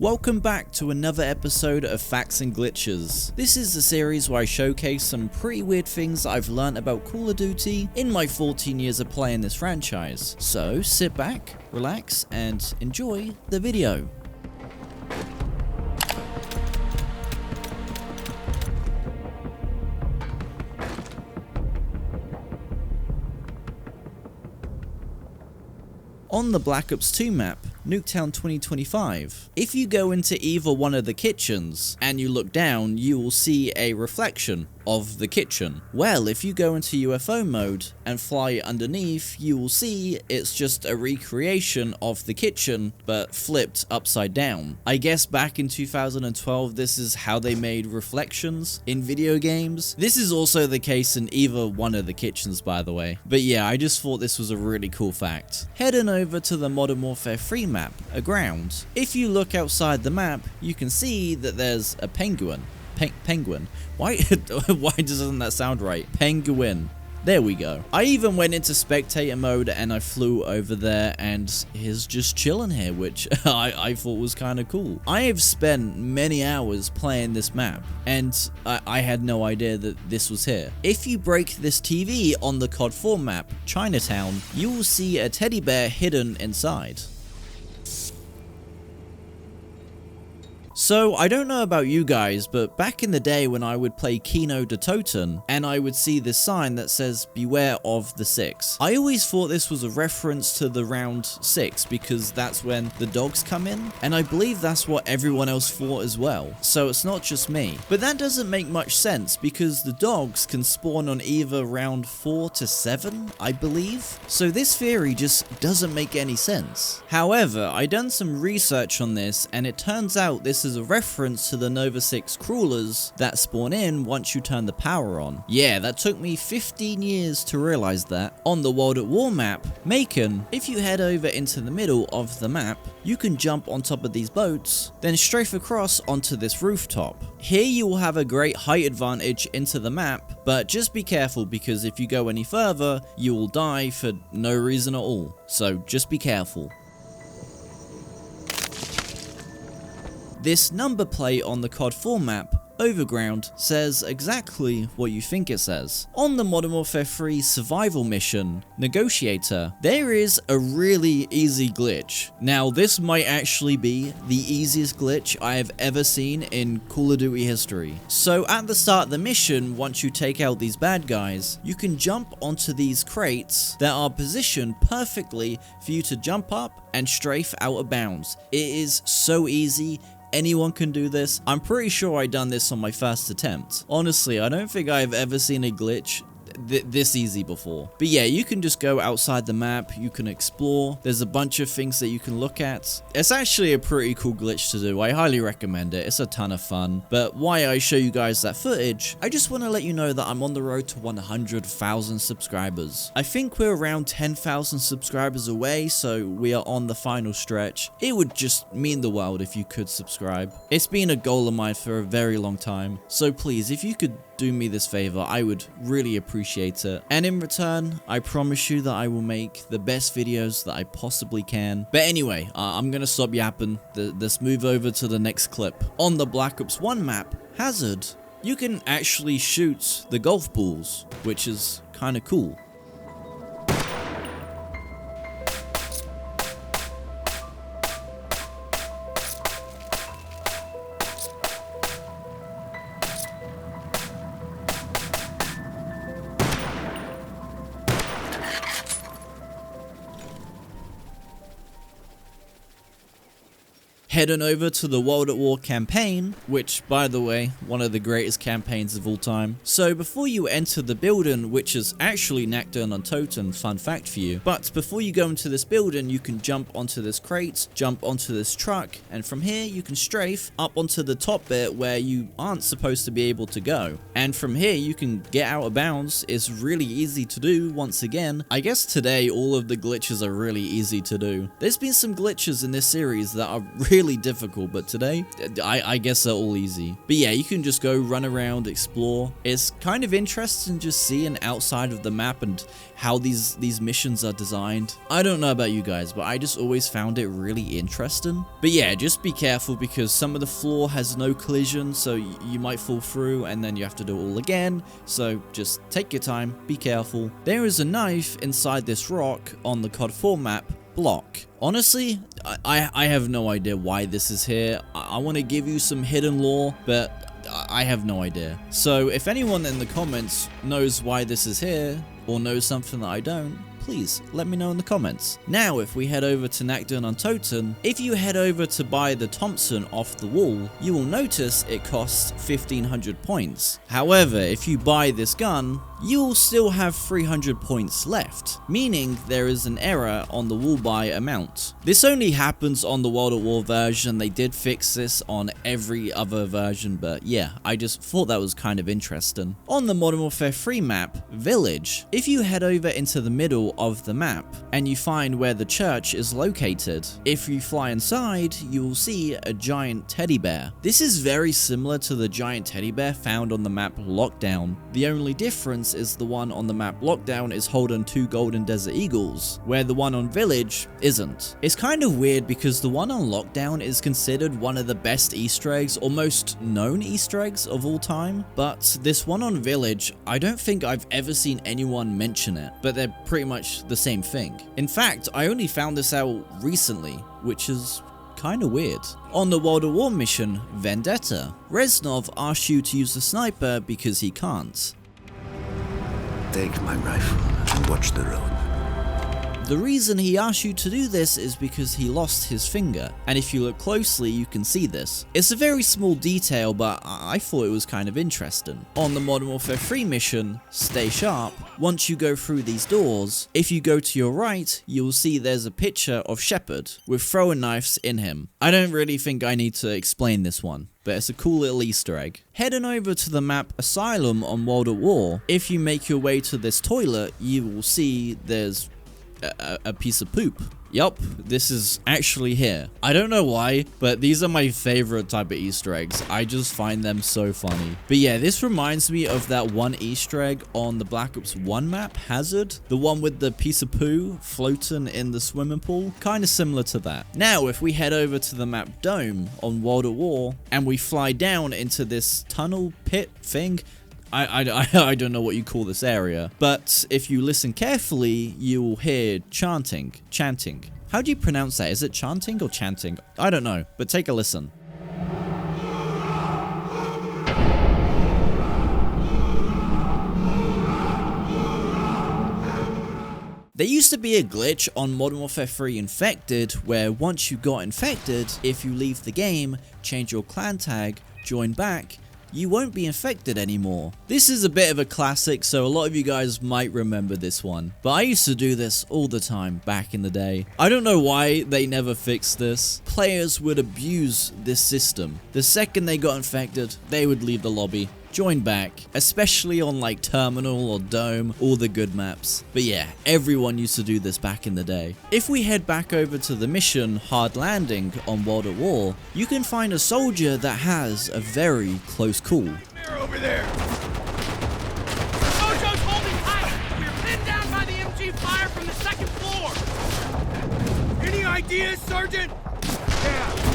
Welcome back to another episode of Facts and Glitches. This is the series where I showcase some pretty weird things that I've learned about Call of Duty in my 14 years of playing this franchise. So sit back, relax, and enjoy the video. On the Black Ops 2 map, Nuketown 2025, if you go into either one of the kitchens and you look down, you will see a reflection of the kitchen. Well, if you go into UFO mode and fly underneath, you will see it's just a recreation of the kitchen, but flipped upside down. I guess back in 2012, this is how they made reflections in video games. This is also the case in either one of the kitchens, by the way. But yeah, I just thought this was a really cool fact. Heading over to the Modern Warfare 3 map, Aground. If you look outside the map, you can see that there's a penguin. Penguin? Why doesn't that sound right? Penguin. There we go. I even went into spectator mode and I flew over there and he's just chilling here, which I thought was kind of cool. I have spent many hours playing this map and I had no idea that this was here. If you break this TV on the COD 4 map, Chinatown, you will see a teddy bear hidden inside. So, I don't know about you guys, but back in the day when I would play Kino de Toten, and I would see this sign that says, "Beware of the Six." I always thought this was a reference to the round 6, because that's when the dogs come in, and I believe that's what everyone else thought as well, so it's not just me. But that doesn't make much sense, because the dogs can spawn on either round 4 to 7, I believe, so this theory just doesn't make any sense. However, I done some research on this, and it turns out this is a reference to the Nova 6 crawlers that spawn in once you turn the power on. Yeah, that took me 15 years to realize that. On the World at War map, Makin, if you head over into the middle of the map, you can jump on top of these boats, then strafe across onto this rooftop. Here you will have a great height advantage into the map, but just be careful because if you go any further, you will die for no reason at all. So just be careful. This number plate on the COD 4 map, Overground, says exactly what you think it says. On the Modern Warfare 3 survival mission, Negotiator, there is a really easy glitch. Now, this might actually be the easiest glitch I have ever seen in Call of Duty history. So at the start of the mission, once you take out these bad guys, you can jump onto these crates that are positioned perfectly for you to jump up and strafe out of bounds. It is so easy. Anyone can do this. I'm pretty sure I done this on my first attempt. Honestly, I don't think I've ever seen a glitch this easy before. But yeah, you can just go outside the map, you can explore, there's a bunch of things that you can look at. It's actually a pretty cool glitch to do. I highly recommend it. It's a ton of fun. But why I show you guys that footage, I just want to let you know that I'm on the road to 100,000 subscribers. I think we're around 10,000 subscribers away, so we are on the final stretch. It would just mean the world if you could subscribe. It's been a goal of mine for a very long time, so please, if you could do me this favor, I would really appreciate it. And in return, I promise you that I will make the best videos that I possibly can. But anyway, I'm gonna stop yapping. Let's move over to the next clip. On the Black Ops 1 map, Hazard, you can actually shoot the golf balls, which is kind of cool. Heading over to the World at War campaign, which, by the way, one of the greatest campaigns of all time. So before you enter the building, which is actually Nuketown on Toten, fun fact for you, but before you go into this building, you can jump onto this crate, jump onto this truck, and from here you can strafe up onto the top bit where you aren't supposed to be able to go. And from here you can get out of bounds. It's really easy to do. Once again, I guess today all of the glitches are really easy to do. There's been some glitches in this series that are really really difficult, but today, I guess they're all easy. But yeah, you can just go run around, explore. It's kind of interesting just seeing outside of the map and how these missions are designed. I don't know about you guys, but I just always found it really interesting. But yeah, just be careful because some of the floor has no collision, so you might fall through and then you have to do it all again. So just take your time, be careful. There is a knife inside this rock on the COD 4 map, Block. Honestly, I have no idea why this is here. I want to give you some hidden lore, but I have no idea. So if anyone in the comments knows why this is here, or knows something that I don't, please let me know in the comments. Now, if we head over to Nuketown on Toten, if you head over to buy the Thompson off the wall, you will notice it costs 1500 points. However, if you buy this gun, you'll still have 300 points left, meaning there is an error on the wall buy amount. This only happens on the World at War version. They did fix this on every other version, but yeah, I just thought that was kind of interesting. On the Modern Warfare 3 map, Village, if you head over into the middle of the map and you find where the church is located, if you fly inside, you will see a giant teddy bear. This is very similar to the giant teddy bear found on the map Lockdown. The only difference is the one on the map Lockdown is holding 2 golden desert eagles, where the one on Village isn't. It's kind of weird because the one on Lockdown is considered one of the best Easter eggs or most known Easter eggs of all time, but this one on Village, I don't think I've ever seen anyone mention it, but they're pretty much the same thing. In fact, I only found this out recently, which is kinda weird. On the World at War mission, Vendetta, Reznov asks you to use the sniper because he can't. Take my rifle and watch the road. The reason he asks you to do this is because he lost his finger, and if you look closely you can see this. It's a very small detail, but I thought it was kind of interesting. On the Modern Warfare 3 mission, Stay Sharp, once you go through these doors, if you go to your right, you will see there's a picture of Shepard with throwing knives in him. I don't really think I need to explain this one, but it's a cool little Easter egg. Heading over to the map Asylum on World at War, if you make your way to this toilet, you will see there's a piece of poop. Yup, this is actually here. I don't know why, but these are my favorite type of Easter eggs. I just find them so funny. But yeah, this reminds me of that one Easter egg on the Black Ops 1 map, Hazard. The one with the piece of poo floating in the swimming pool. Kind of similar to that. Now, if we head over to the map Dome on World at War, and we fly down into this tunnel pit thing, I don't know what you call this area, but if you listen carefully, you will hear chanting. How do you pronounce that? Is it chanting or chanting? I don't know, but take a listen. There used to be a glitch on Modern Warfare 3 Infected where once you got infected, if you leave the game, change your clan tag, join back, you won't be infected anymore. This is a bit of a classic, so a lot of you guys might remember this one, but I used to do this all the time back in the day. I don't know why they never fixed this. Players would abuse this system. The second they got infected, they would leave the lobby, join back, especially on like Terminal or Dome, all the good maps. But yeah, everyone used to do this back in the day. If we head back over to the mission Hard Landing on World at War, you can find a soldier that has a very close call. They're over there! Sojo's holding tight! We're pinned down by the MG fire from the second floor! Any ideas, Sergeant? Yeah.